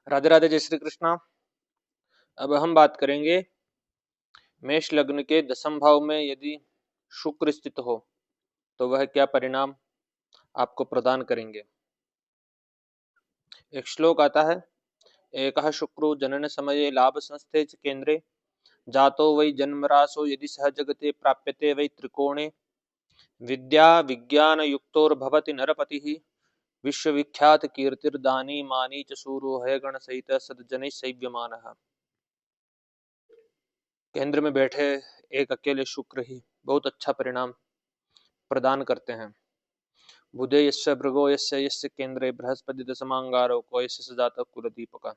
राधे राधे, जय श्री कृष्णा। अब हम बात करेंगे मेष लग्न के दसम भाव में यदि शुक्र स्थित हो तो वह क्या परिणाम आपको प्रदान करेंगे। एक श्लोक आता है, एकः शुक्रो जनन समये लाभ संस्थे च केंद्रे जातो वै जन्मरासो यदि सह जगते प्राप्यते वै त्रिकोणे विद्या विज्ञान युक्तोर्भवति नरपतिः विश्वविख्यात कीर्तिर्दानी मानी च सूरो है गण सहित सद्जनैः सेव्यमानः। केंद्र में बैठे एक अकेले शुक्र ही बहुत अच्छा परिणाम प्रदान करते हैं। बुधे यस्य भृगो यस्य यस्य केंद्रे बृहस्पति दशमांगारो को यस्य सजातक कुलदीपक,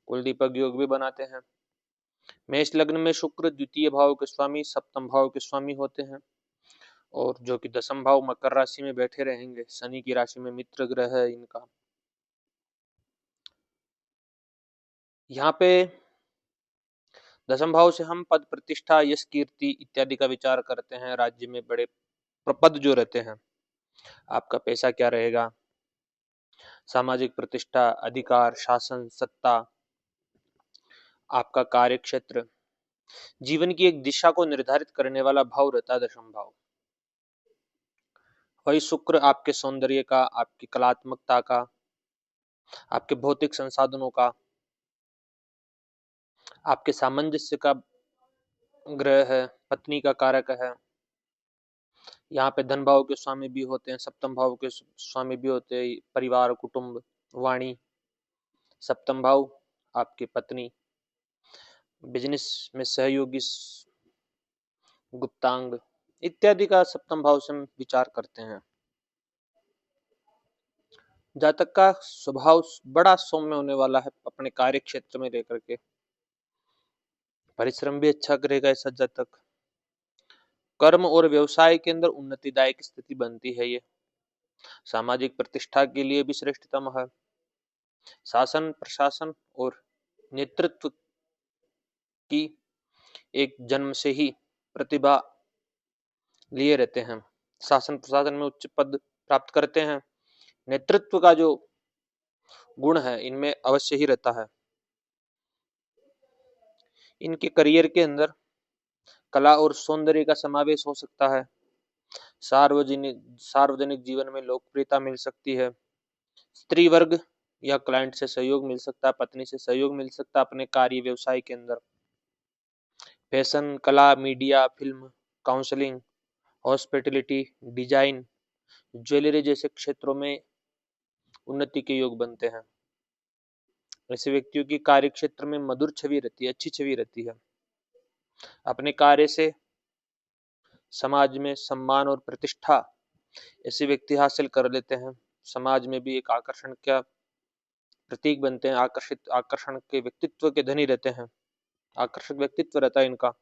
कुलदीपक योग भी बनाते हैं। मेष लग्न में शुक्र द्वितीय भाव के स्वामी सप्तम भाव के स्वामी होते हैं और जो कि दसम भाव मकर राशि में बैठे रहेंगे। शनि की राशि में मित्र ग्रह है इनका। यहाँ पे दसम भाव से हम पद प्रतिष्ठा यश कीर्ति इत्यादि का विचार करते हैं। राज्य में बड़े प्रपद जो रहते हैं, आपका पैसा क्या रहेगा, सामाजिक प्रतिष्ठा, अधिकार, शासन, सत्ता, आपका कार्य क्षेत्र, जीवन की एक दिशा को निर्धारित करने वाला भाव रहता है दशम भाव। वही शुक्र आपके सौंदर्य का, आपकी कलात्मकता का, आपके भौतिक संसाधनों का, आपके सामंजस्य का ग्रह है, पत्नी का कारक है। यहाँ पे धन भाव के स्वामी भी होते हैं, सप्तम भाव के स्वामी भी होते हैं, परिवार, कुटुंब, वाणी। सप्तम भाव आपकी पत्नी, बिजनेस में सहयोगी, गुप्तांग इत्यादि का सप्तम भाव से हम विचार करते हैं। जातक का स्वभाव बड़ा सौम्य होने वाला है, अपने कार्य क्षेत्र में लेकर के परिश्रम भी अच्छा करेगा ऐसा जातक। कर्म और व्यवसाय के अंदर उन्नतिदायक स्थिति बनती है। ये सामाजिक प्रतिष्ठा के लिए भी श्रेष्ठतम है। शासन प्रशासन और नेतृत्व की एक जन्म से ही प्रतिभा लिए रहते हैं। शासन प्रशासन में उच्च पद प्राप्त करते हैं। नेतृत्व का जो गुण है इनमें अवश्य ही रहता है। इनके करियर के अंदर कला और सौंदर्य का समावेश हो सकता है। सार्वजनिक जीवन में लोकप्रियता मिल सकती है। स्त्री वर्ग या क्लाइंट से सहयोग मिल सकता है, पत्नी से सहयोग मिल सकता है अपने कार्य व्यवसाय के अंदर। फैशन, कला, media, film, counselling, hospitality, design, jewellery जैसे क्षेत्रों में उन्नति के योग बनते हैं। ऐसे व्यक्तियों की कार्य क्षेत्र में मधुर छवि रहती है, अच्छी छवि रहती है। अपने कार्य से समाज में सम्मान और प्रतिष्ठा ऐसे व्यक्ति हासिल कर लेते हैं। समाज में भी एक आकर्षण का प्रतीक बनते हैं, आकर्षण के व्यक्तित्व के धनी रहते हैं। आकर्षक व्यक्तित्व रहता है इनका।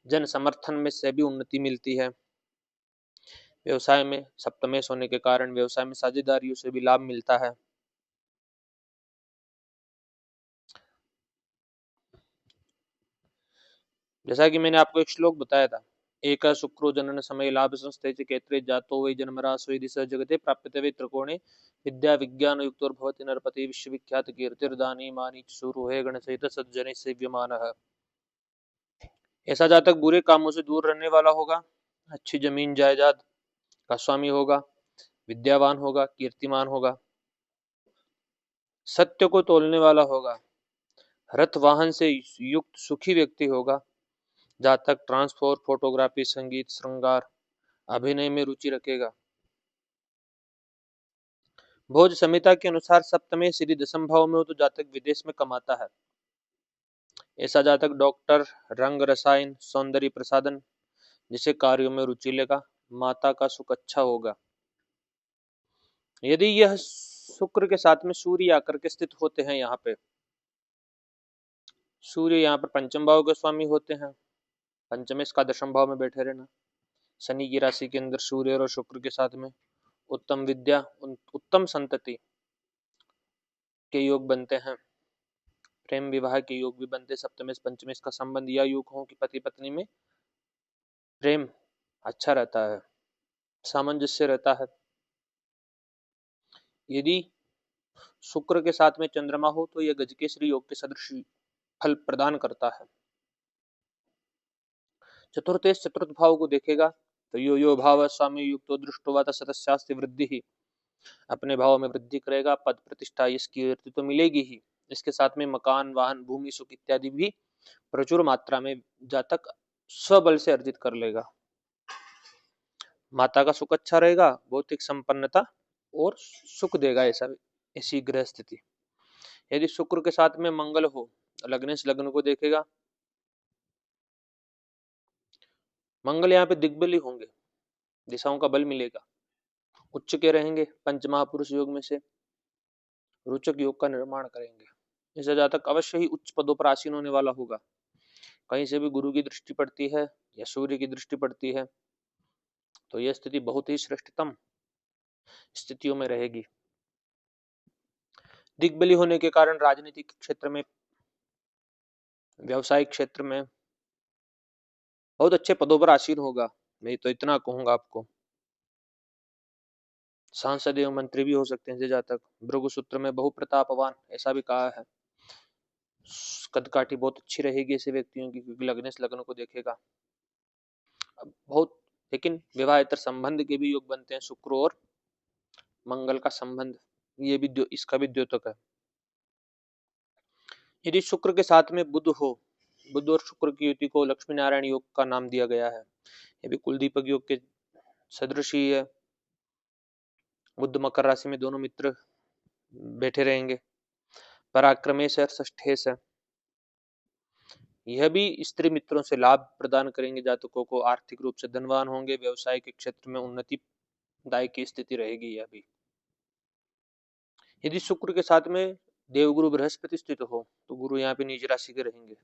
जन समर्थन में से भी उन्नति मिलती है। व्यवसाय में सप्तमेश होने के कारण व्यवसाय में साझेदारियों से भी लाभ मिलता है। जैसा कि मैंने आपको एक श्लोक बताया था, एक शुक्रो जनन समय लाभ संस्थे केत्रे जातो वै जन्मरासो यदि स जगते प्राप्यते वै त्रिकोणे विद्या विज्ञान युक्तोर भवति नरपति विश्वविख्यात कीर्तिर्दानी मानी सुरुहे गण सहित सज्जन सेव्यमानः। ऐसा जातक बुरे कामों से दूर रहने वाला होगा, अच्छी जमीन जायदाद का स्वामी होगा, विद्यावान होगा, कीर्तिमान होगा, सत्य को तोलने वाला होगा, रथ वाहन से युक्त सुखी व्यक्ति होगा। जातक ट्रांसपोर्ट, फोटोग्राफी, संगीत, श्रृंगार, अभिनय में रुचि रखेगा। भोज संहिता के अनुसार सप्तमे श्री दशम भाव में हो तो जातक विदेश में कमाता है। ऐसा जातक डॉक्टर, रंग रसायन, सौंदर्य प्रसाधन जैसे कार्यों में रुचि लेगा। माता का सुख अच्छा होगा। यदि यह शुक्र के साथ में सूर्य आकर के स्थित होते हैं, यहाँ पे सूर्य यहाँ पर पंचम भाव के स्वामी होते हैं। पंचमेश का दशम भाव में बैठे रहना। शनि की राशि के अंदर सूर्य और शुक्र के साथ में उत्तम विद्या, उत्तम संतति के योग बनते हैं। प्रेम विवाह के योग भी बनते हैं। सप्तमेश पंचमेश का संबंध या योग हो कि पति पत्नी में प्रेम अच्छा रहता है, सामंजस्य रहता है। यदि शुक्र के साथ में चंद्रमा हो तो यह गजकेसरी योग के सदृश फल प्रदान करता है। चतुर्थेश चतुर्थ भाव को देखेगा तो यो भाव स्वामी युक्तो दृष्टवा सदस्यास्ति वृद्धि ही, अपने भाव में वृद्धि करेगा, पद प्रतिष्ठा इसकी कीर्ति तो मिलेगी ही, इसके साथ में मकान वाहन भूमि सुख इत्यादि भी प्रचुर मात्रा में जातक स्वबल से अर्जित कर लेगा। माता का सुख अच्छा रहेगा, भौतिक संपन्नता और सुख देगा ऐसी ग्रह स्थिति। यदि शुक्र के साथ में मंगल हो, लग्न से लग्न को देखेगा, मंगल यहाँ पे दिग्बली होंगे, दिशाओं का बल मिलेगा, उच्च के रहेंगे, पंच महापुरुष योग में से रोचक योग का निर्माण करेंगे। ऐसा जातक अवश्य ही उच्च पदों पर आसीन होने वाला होगा। कहीं से भी गुरु की दृष्टि पड़ती है या सूर्य की दृष्टि पड़ती है तो यह स्थिति बहुत ही श्रेष्ठतम स्थितियों में रहेगी। दिग्बली होने के कारण राजनीतिक क्षेत्र में, व्यवसायिक क्षेत्र में बहुत अच्छे पदों पर आसीन होगा। मैं तो इतना कहूंगा आपको, सांसद एवं मंत्री भी हो सकते हैं जातक। भृगु सूत्र में बहुप्रतापवान ऐसा भी कहा है। कदकाठी बहुत अच्छी रहेगी ऐसे व्यक्तियों की, क्योंकि लग्न से लग्न को देखेगा। अब बहुत, लेकिन विवाहेतर संबंध के भी योग बनते हैं, शुक्र और मंगल का संबंध, ये भी इसका भी द्योतक है। यदि शुक्र के साथ में बुध हो, बुध और शुक्र की युति को लक्ष्मी नारायण योग का नाम दिया गया है। ये भी कुलदीपक योग के सदृश ही है। बुध मकर राशि में दोनों मित्र बैठे रहेंगे। पराक्रमेश है, षष्ठेश है। यह भी स्त्री मित्रों से लाभ प्रदान करेंगे जातकों को, आर्थिक रूप से धनवान होंगे, व्यवसाय के क्षेत्र में उन्नति दाय की स्थिति रहेगी। यह भी यदि शुक्र के साथ में देवगुरु बृहस्पति स्थित हो तो गुरु यहाँ पे नीच राशि के रहेंगे।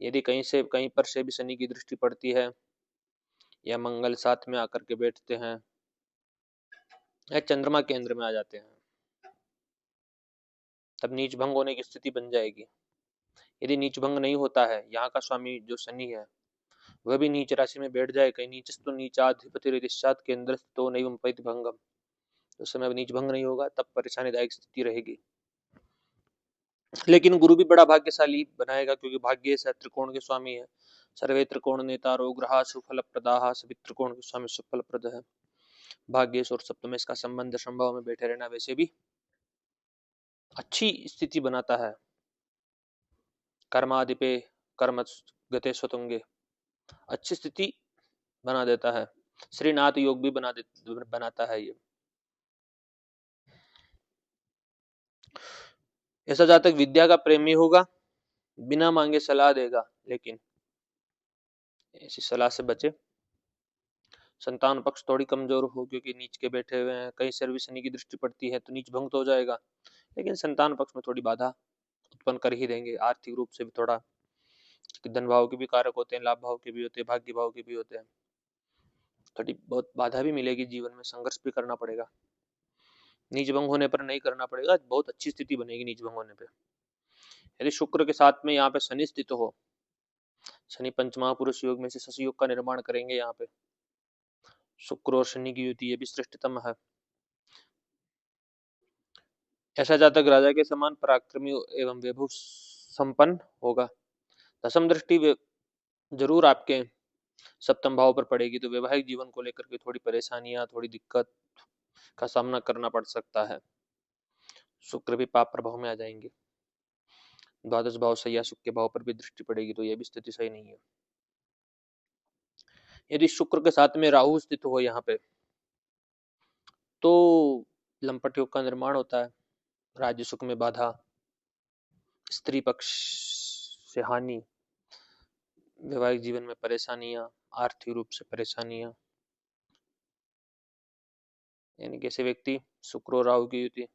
यदि कहीं पर से भी शनि की दृष्टि पड़ती है या मंगल साथ में आकर के बैठते हैं या चंद्रमा केंद्र में आ जाते हैं, तब नीच भंग होने की स्थिति बन जाएगी। यदि नीच भंग नहीं होता है, यहाँ का स्वामी जो शनि है वह भी नीच राशि में बैठ जाए, कहीं नीचस्तु नीचाधिपति केंद्र तो नहीं भंगम, उस समय नीच भंग नहीं होगा, तब परेशानीदायक स्थिति रहेगी। लेकिन गुरु भी बड़ा भाग्यशाली बनाएगा, क्योंकि भाग्य से त्रिकोण के स्वामी है। सर्वे त्रिकोण नेता ग्रहा सुफल प्रदाह, सभी त्रिकोण के स्वामी सुफल प्रद है। भाग्य और सप्तमेश का संबंध संभव में बैठे रहना वैसे भी अच्छी स्थिति बनाता है। कर्माधिपे कर्म गते स्वतुंगे, अच्छी स्थिति बना देता है। श्रीनाथ योग भी बनाता है ये। ऐसा जातक विद्या का प्रेमी होगा, बिना मांगे सलाह देगा, लेकिन ऐसी सलाह से बचे। संतान पक्ष थोड़ी कमजोर हो, क्योंकि नीच के बैठे हुए हैं, कहीं से भी शनि की दृष्टि पड़ती है तो नीच भंग तो हो जाएगा, लेकिन संतान पक्ष में थोड़ी बाधा उत्पन्न कर ही देंगे। आर्थिक रूप से भी थोड़ा, धन भाव के भी कारक होते हैं, लाभ भाव के भी होते हैं, भाग्य भाव के भी होते हैं, थोड़ी बहुत बाधा भी मिलेगी, जीवन में संघर्ष भी करना पड़ेगा। नीच भंग होने पर नहीं करना पड़ेगा, बहुत अच्छी स्थिति बनेगी नीच भंग होने पर। यदि शुक्र के साथ में यहाँ पे शनि स्थित हो, शनि पंचमहापुरुष योग में से शशि योग का निर्माण करेंगे। यहाँ पे शुक्र और शनि की युति ये भी श्रेष्ठतम है। ऐसा जातक राजा के समान पराक्रमी एवं वैभव संपन्न होगा। दसम दृष्टि जरूर आपके सप्तम भाव पर पड़ेगी, तो वैवाहिक जीवन को लेकर के थोड़ी परेशानियां, थोड़ी दिक्कत का सामना करना पड़ सकता है। शुक्र भी पाप प्रभाव में आ जाएंगे। द्वादश भाव सैया सुख के भाव पर भी दृष्टि पड़ेगी, तो यह भी स्थिति सही नहीं है। यदि शुक्र के साथ में राहु स्थित हो यहाँ पे, तो लंपट योग का निर्माण होता है। राज्य सुख में बाधा, स्त्री पक्ष से हानि, वैवाहिक जीवन में परेशानियां, आर्थिक रूप से परेशानियां। यानी कैसे व्यक्ति शुक्र और राहु की युति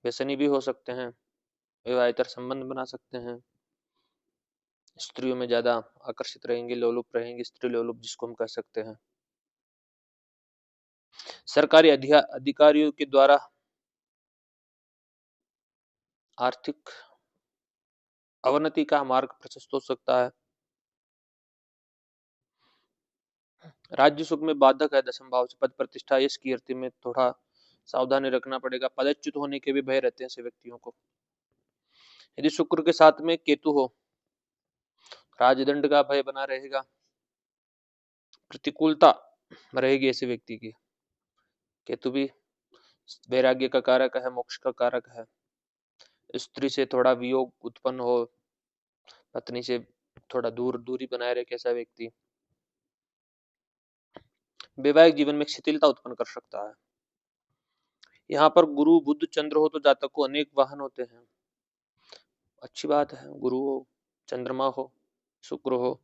व्यसनी भी हो सकते हैं, विवाहेतर संबंध बना सकते हैं, स्त्रियों में ज्यादा आकर्षित रहेंगे, लोलुप रहेंगे, स्त्री लोलुप जिसको हम कह सकते हैं। सरकारी अधिकारियों के द्वारा आर्थिक अवनति का मार्ग प्रशस्त हो सकता है। राज्य सुख में बाधक है, दसम भाव से पद प्रतिष्ठा, यश कीर्ति में थोड़ा सावधानी रखना पड़ेगा। पदच्युत होने के भी भय रहते हैं ऐसे व्यक्तियों को। यदि शुक्र के साथ में केतु हो, राजदंड का भय बना रहेगा, प्रतिकूलता रहेगी ऐसे व्यक्ति की। केतु भी वैराग्य का कारक है, मोक्ष का कारक है। स्त्री से थोड़ा वियोग उत्पन्न हो, पत्नी से थोड़ा दूरी बनाए रखे ऐसा व्यक्ति। वैवाहिक जीवन में शिथिलता उत्पन्न कर सकता है। यहाँ पर गुरु बुध चंद्र हो तो जातक को अनेक वाहन होते हैं, अच्छी बात है। गुरु हो, चंद्रमा हो, शुक्र हो,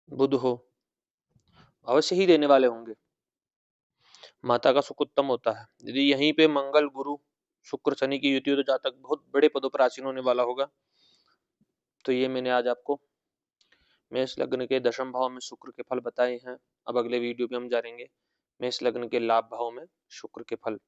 बुध हो, अवश्य ही देने वाले होंगे। माता का सुख उत्तम होता है। यदि यहीं पे मंगल गुरु शुक्र शनि की युति हो तो जातक बहुत बड़े पदों पर आसीन होने वाला होगा। तो ये मैंने आज आपको मेष लग्न के दशम भाव में शुक्र के फल बताए हैं। अब अगले वीडियो में हम जानेंगे मेष लग्न के लाभ भाव में शुक्र के फल।